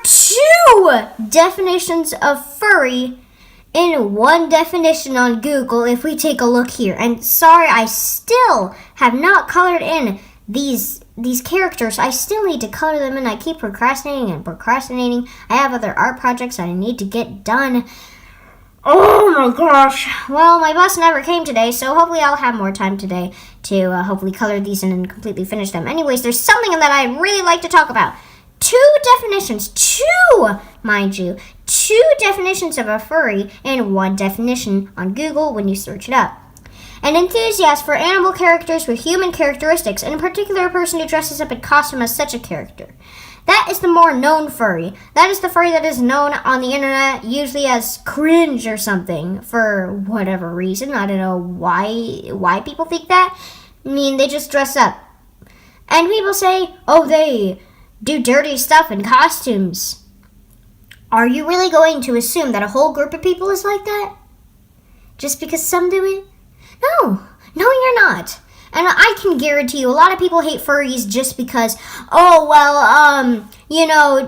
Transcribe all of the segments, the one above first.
2 definitions of furry in one definition on Google if we take a look here. And sorry, I still have not colored in these characters. I still need to color them in. I keep procrastinating and procrastinating. I have other art projects that I need to get done. Oh my gosh. Well, my boss never came today, so hopefully I'll have more time today to hopefully color these in and completely finish them. Anyways, there's something that I'd really like to talk about. 2 definitions, 2, mind you, 2 definitions of a furry in one definition on Google when you search it up. An enthusiast for animal characters with human characteristics, and in particular a person who dresses up in costume as such a character. That is the more known furry. That is the furry that is known on the internet usually as cringe or something for whatever reason. I don't know why people think that. I mean, they just dress up. And people say, oh, they do dirty stuff in costumes. Are you really going to assume that a whole group of people is like that? Just because some do it? No, you're not. And I can guarantee you a lot of people hate furries just because,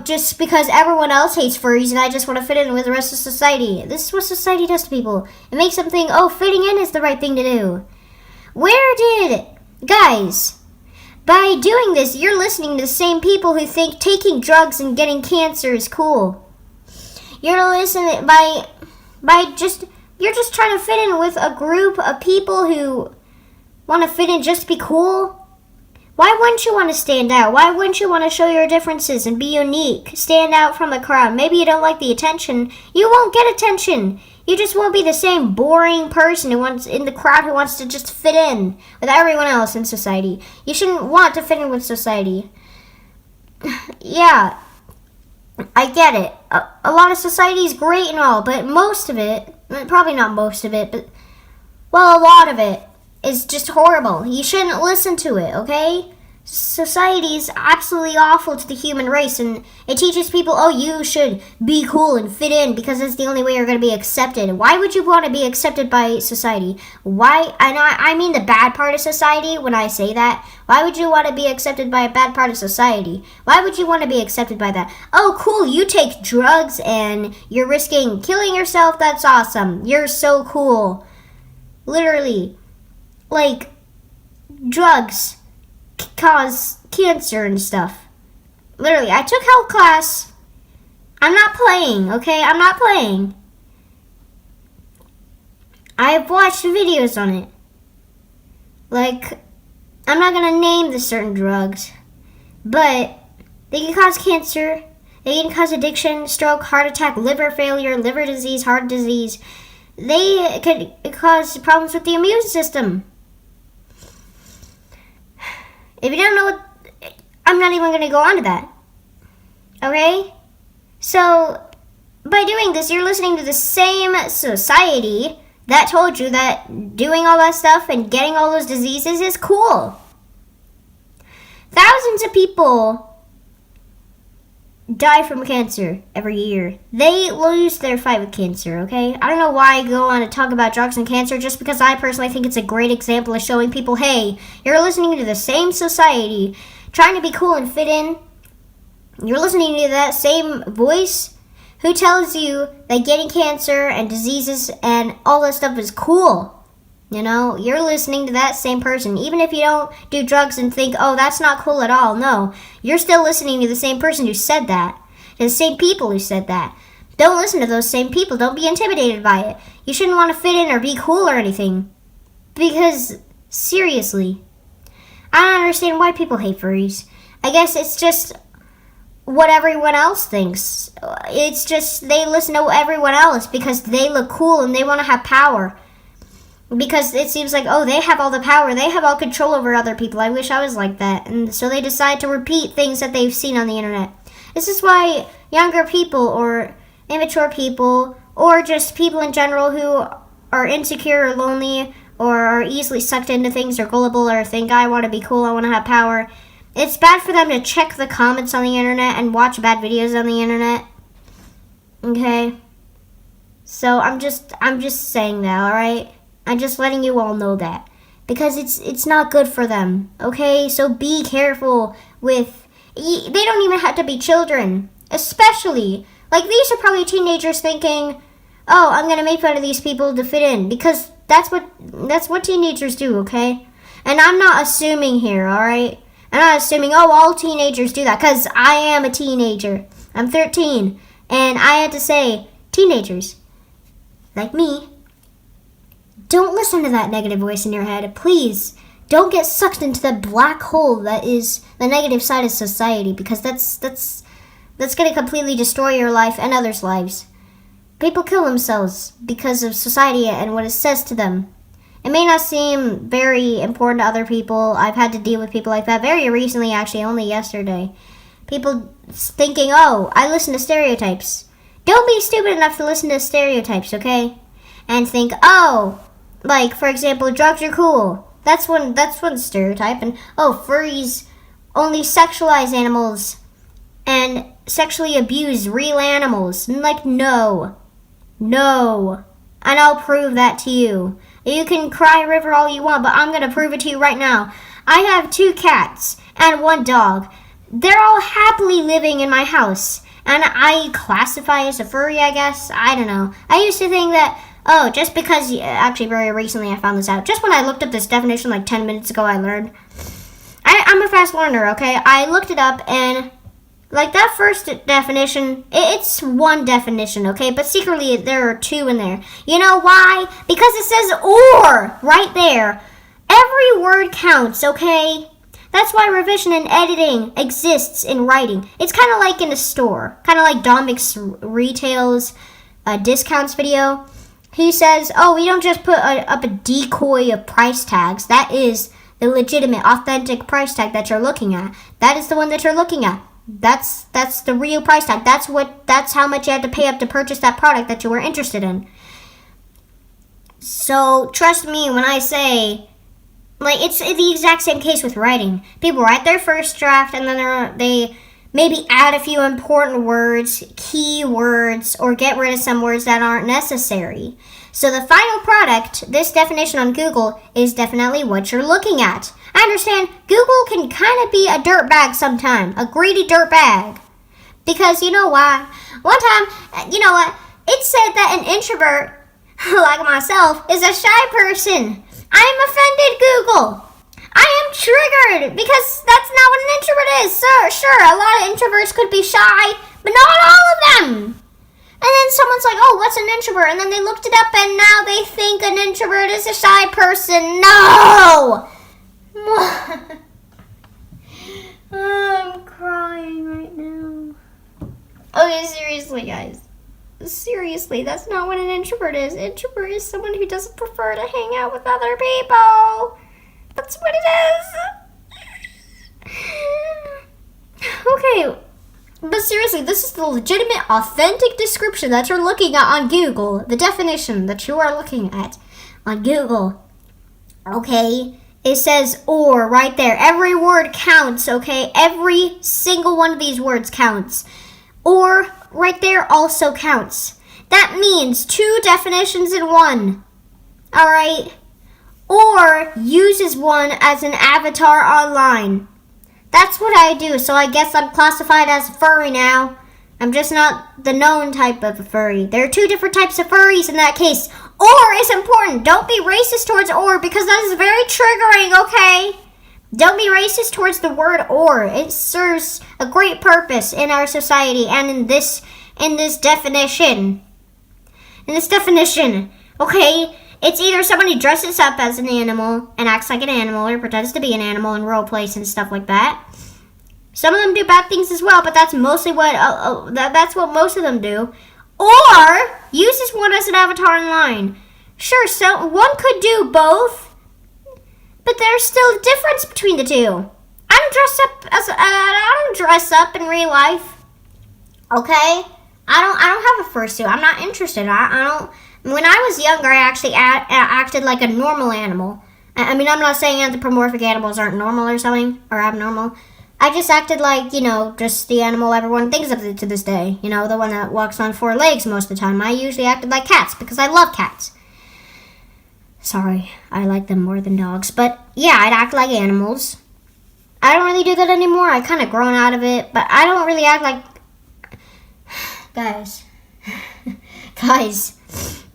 just because everyone else hates furries and I just want to fit in with the rest of society. This is what society does to people. It makes them think, fitting in is the right thing to do. Guys, by doing this, you're listening to the same people who think taking drugs and getting cancer is cool. You're listening you're just trying to fit in with a group of people who want to fit in just to be cool? Why wouldn't you want to stand out? Why wouldn't you want to show your differences and be unique? Stand out from the crowd. Maybe you don't like the attention. You won't get attention. You just won't be the same boring person who wants to just fit in with everyone else in society. You shouldn't want to fit in with society. Yeah, I get it. A lot of society is great and all, but most of it, probably not most of it, but, a lot of it is just horrible. You shouldn't listen to it, okay? Society is absolutely awful to the human race, and it teaches people, you should be cool and fit in because it's the only way you're going to be accepted. Why would you want to be accepted by society? Why? I mean the bad part of society when I say that. Why would you want to be accepted by a bad part of society? Why would you want to be accepted by that? Oh, cool, you take drugs and you're risking killing yourself. That's awesome. You're so cool. Literally. Like, drugs cause cancer and stuff. Literally, I took health class. I'm not playing, okay? I'm not playing. I've watched videos on it. Like, I'm not gonna name the certain drugs, but they can cause cancer. They can cause addiction, stroke, heart attack, liver failure, liver disease, heart disease. They could cause problems with the immune system. If you don't know I'm not even going to go on to that. Okay? So, by doing this, you're listening to the same society that told you that doing all that stuff and getting all those diseases is cool. Thousands of people die from cancer every year. They lose their fight with cancer, okay? I don't know why I go on to talk about drugs and cancer, just because I personally think it's a great example of showing people, hey, you're listening to the same society, trying to be cool and fit in. You're listening to that same voice who tells you that getting cancer and diseases and all that stuff is cool. You know, you're listening to that same person. Even if you don't do drugs and think, oh, that's not cool at all. No, you're still listening to the same person who said that. To the same people who said that. Don't listen to those same people. Don't be intimidated by it. You shouldn't want to fit in or be cool or anything. Because, seriously, I don't understand why people hate furries. I guess it's just what everyone else thinks. It's just they listen to everyone else because they look cool and they want to have power. Because it seems like, oh, they have all the power. They have all control over other people. I wish I was like that. And so they decide to repeat things that they've seen on the internet. This is why younger people or immature people or just people in general who are insecure or lonely or are easily sucked into things or gullible or think, I want to be cool, I want to have power. It's bad for them to check the comments on the internet and watch bad videos on the internet. Okay? So I'm just saying that, alright? I'm just letting you all know that. Because it's not good for them. Okay? So be careful with... They don't even have to be children. Especially, like, these are probably teenagers thinking, oh, I'm gonna make fun of these people to fit in, because that's what teenagers do, okay? And I'm not assuming here, alright? I'm not assuming, oh, all teenagers do that, because I am a teenager. I'm 13, and I had to say, teenagers, like me, don't listen to that negative voice in your head. Please, don't get sucked into the black hole that is the negative side of society, because that's going to completely destroy your life and others' lives. People kill themselves because of society and what it says to them. It may not seem very important to other people. I've had to deal with people like that very recently, actually, only yesterday. People thinking, oh, I listen to stereotypes. Don't be stupid enough to listen to stereotypes, okay? And think, oh, like, for example, drugs are cool. That's one stereotype. And, oh, furries only sexualize animals and sexually abuse real animals. And, like, no. And I'll prove that to you. You can cry river all you want, but I'm going to prove it to you right now. I have 2 cats and 1 dog. They're all happily living in my house. And I classify as a furry, I guess. I don't know. I used to think that, oh, just because, actually very recently I found this out. Just when I looked up this definition like 10 minutes ago, I learned. I'm a fast learner, okay? I looked it up and, like, that first definition, it's one definition, okay? But secretly there are 2 in there. You know why? Because it says or right there. Every word counts, okay? That's why revision and editing exists in writing. It's kind of like in a store. Kind of like Dominic Retail's discounts video. He says, oh, we don't just put up a decoy of price tags. That is the legitimate, authentic price tag that you're looking at. That is the one that you're looking at. That's the real price tag. That's how much you had to pay up to purchase that product that you were interested in. So trust me when I say, like, it's the exact same case with writing. People write their first draft and then they maybe add a few important words, key words, or get rid of some words that aren't necessary. So the final product, this definition on Google, is definitely what you're looking at. I understand Google can kind of be a dirtbag sometime, a greedy dirtbag. Because you know why? One time, you know what? It said that an introvert, like myself, is a shy person. I'm offended, Google. I am triggered because that's not what an introvert is. Sure, a lot of introverts could be shy, but not all of them. And then someone's like, oh, what's an introvert? And then they looked it up and now they think an introvert is a shy person. No! I'm crying right now. Okay, seriously, guys. Seriously, that's not what an introvert is. Introvert is someone who doesn't prefer to hang out with other people. That's what it is. Okay, but seriously, this is the legitimate, authentic description that you're looking at on Google. The definition that you are looking at on Google. Okay, it says or right there. Every word counts, okay? Every single one of these words counts. Or right there also counts. That means 2 definitions in one. Alright? Or uses one as an avatar online. That's what I do, so I guess I'm classified as a furry now. I'm just not the known type of a furry. There are 2 different types of furries in that case. Or is important. Don't be racist towards or because that is very triggering, okay? Don't be racist towards the word or. It serves a great purpose in our society and in this definition. In this definition, okay? It's either someone who dresses up as an animal and acts like an animal or pretends to be an animal in role plays and stuff like that. Some of them do bad things as well, but that's mostly that's what most of them do. Or uses one as an avatar online. Sure, so one could do both, but there's still a difference between the 2. I don't dress up in real life. Okay, I don't have a fursuit. I'm not interested. I don't. When I was younger, I actually acted like a normal animal. I mean, I'm not saying anthropomorphic animals aren't normal or something, or abnormal. I just acted like, just the animal everyone thinks of to this day. The one that walks on 4 legs most of the time. I usually acted like cats because I love cats. Sorry, I like them more than dogs. But yeah, I'd act like animals. I don't really do that anymore. I kind of grown out of it. But I don't really act like... Guys. Guys.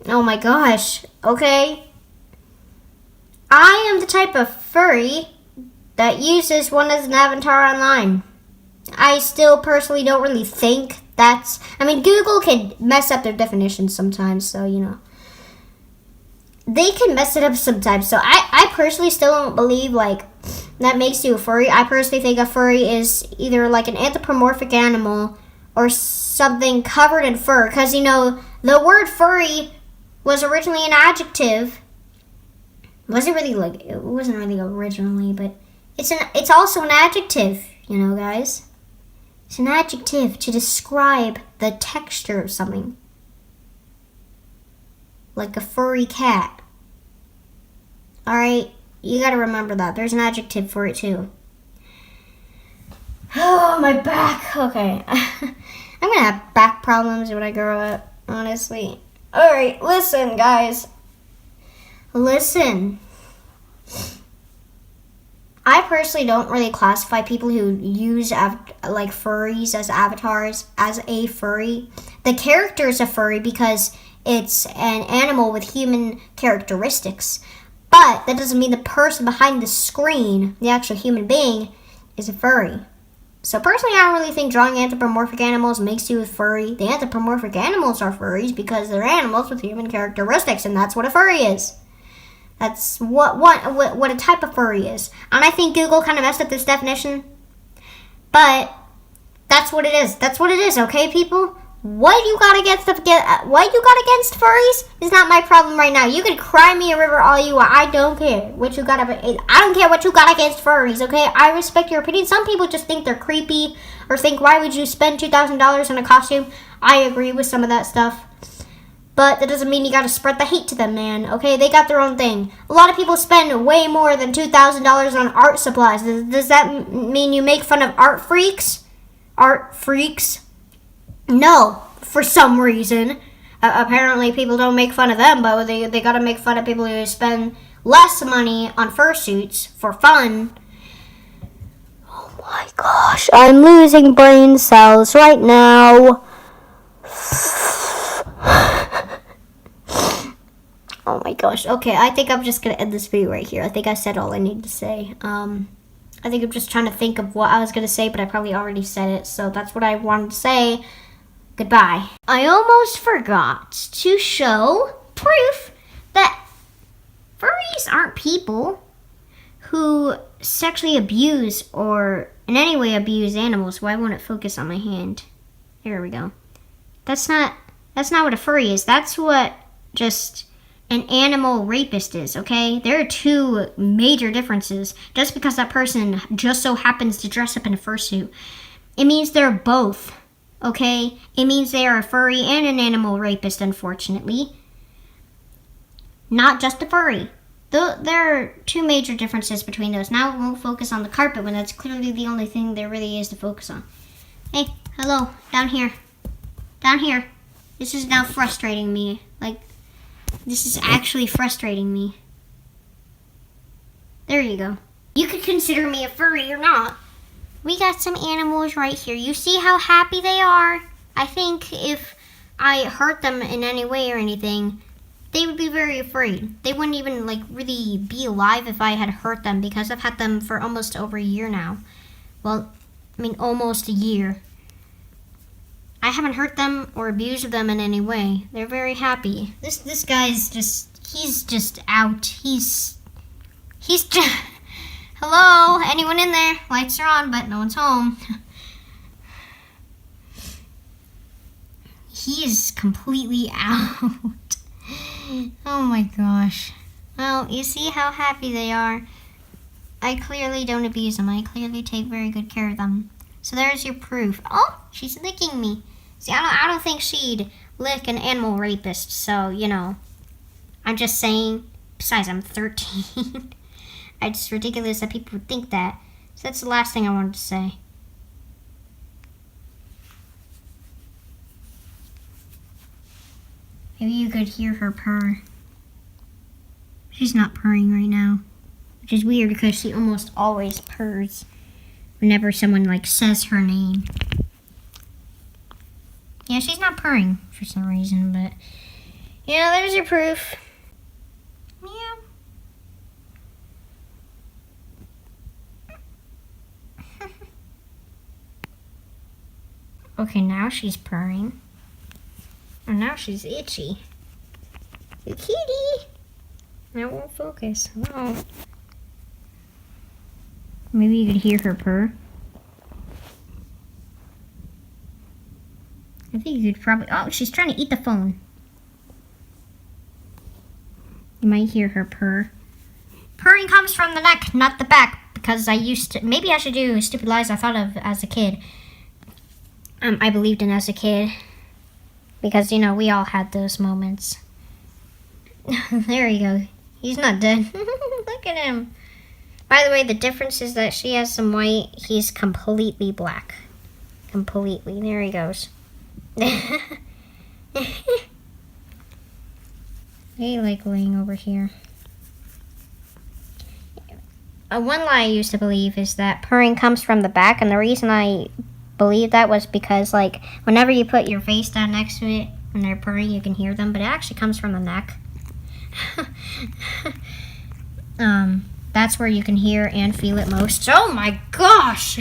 Oh my gosh. Okay. I am the type of furry that uses one as an avatar online. I still personally don't really think that's... I mean, Google can mess up their definitions sometimes, so, you know. They can mess it up sometimes, so I personally still don't believe, like, that makes you a furry. I personally think a furry is either, like, an anthropomorphic animal or something covered in fur. Because, you know, the word furry was originally an adjective. It wasn't really originally, but it's also an adjective, you know, guys. It's an adjective to describe the texture of something. Like a furry cat. Alright, you gotta remember that. There's an adjective for it too. Oh, my back. Okay. I'm gonna have back problems when I grow up, honestly. Alright, listen, guys. Listen. I personally don't really classify people who use like furries as avatars as a furry. The character is a furry because it's an animal with human characteristics. But that doesn't mean the person behind the screen, the actual human being, is a furry. So personally, I don't really think drawing anthropomorphic animals makes you a furry. The anthropomorphic animals are furries because they're animals with human characteristics, and that's what a furry is. That's what a type of furry is. And I think Google kind of messed up this definition. But that's what it is. That's what it is, okay, people? What you got against furries is not my problem right now. You can cry me a river all you want. I don't care what you got. I don't care what you got against furries, okay? I respect your opinion. Some people just think they're creepy or think, why would you spend $2,000 on a costume? I agree with some of that stuff. But that doesn't mean you gotta spread the hate to them, man, okay? They got their own thing. A lot of people spend way more than $2,000 on art supplies. Does that mean you make fun of art freaks? Art freaks? No, for some reason. Apparently people don't make fun of them, but they gotta make fun of people who spend less money on fursuits for fun. Oh my gosh, I'm losing brain cells right now. Oh my gosh. Okay, I think I'm just gonna end this video right here. I think I said all I need to say. I think I'm just trying to think of what I was gonna say, but I probably already said it, so that's what I wanted to say. Goodbye. I almost forgot to show proof that furries aren't people who sexually abuse or in any way abuse animals. Why won't it focus on my hand? Here we go. That's not what a furry is. That's what just an animal rapist is, okay? There are two major differences. Just because that person just so happens to dress up in a fursuit, it means they're both, okay? It means they are a furry and an animal rapist, unfortunately. Not just a furry. There are two major differences between those. Now we won't focus on the carpet when that's clearly the only thing there really is to focus on. Hey, hello, down here. Down here. This is now frustrating me. Like, this is actually frustrating me. There you go. You could consider me a furry or not. We got some animals right here. You see how happy they are? I think if I hurt them in any way or anything, they would be very afraid. They wouldn't even like really be alive if I had hurt them, because I've had them for almost over a year now. Well, I mean almost a year. I haven't hurt them or abused them in any way. They're very happy. This guy's he's just out. He's just... Hello? Anyone in there? Lights are on, but no one's home. He is completely out. Oh my gosh. Well, you see how happy they are. I clearly don't abuse them. I clearly take very good care of them. So there's your proof. Oh, she's licking me. See, I don't think she'd lick an animal rapist, so, you know. I'm just saying. Besides, I'm 13. It's ridiculous that people would think that. So that's the last thing I wanted to say. Maybe you could hear her purr. She's not purring right now, which is weird because she almost always purrs whenever someone like says her name. Yeah, she's not purring for some reason, but yeah, there's your proof. Meow. Okay, now she's purring. And now she's itchy. The kitty! That won't focus. Oh. Maybe you could hear her purr. I think you could probably... Oh, she's trying to eat the phone. You might hear her purr. Purring comes from the neck, not the back. Because I used to... Maybe I should do stupid lies I thought of as a kid. I believed in as a kid. Because, you know, we all had those moments. There you go. He's not dead. Look at him. By the way, the difference is that she has some white. He's completely black. Completely. There he goes. They like laying over here. One lie I used to believe is that purring comes from the back, and the reason I believed that was because, like, whenever you put your face down next to it when they're purring, you can hear them, but it actually comes from the neck. That's where you can hear and feel it most. Oh my gosh!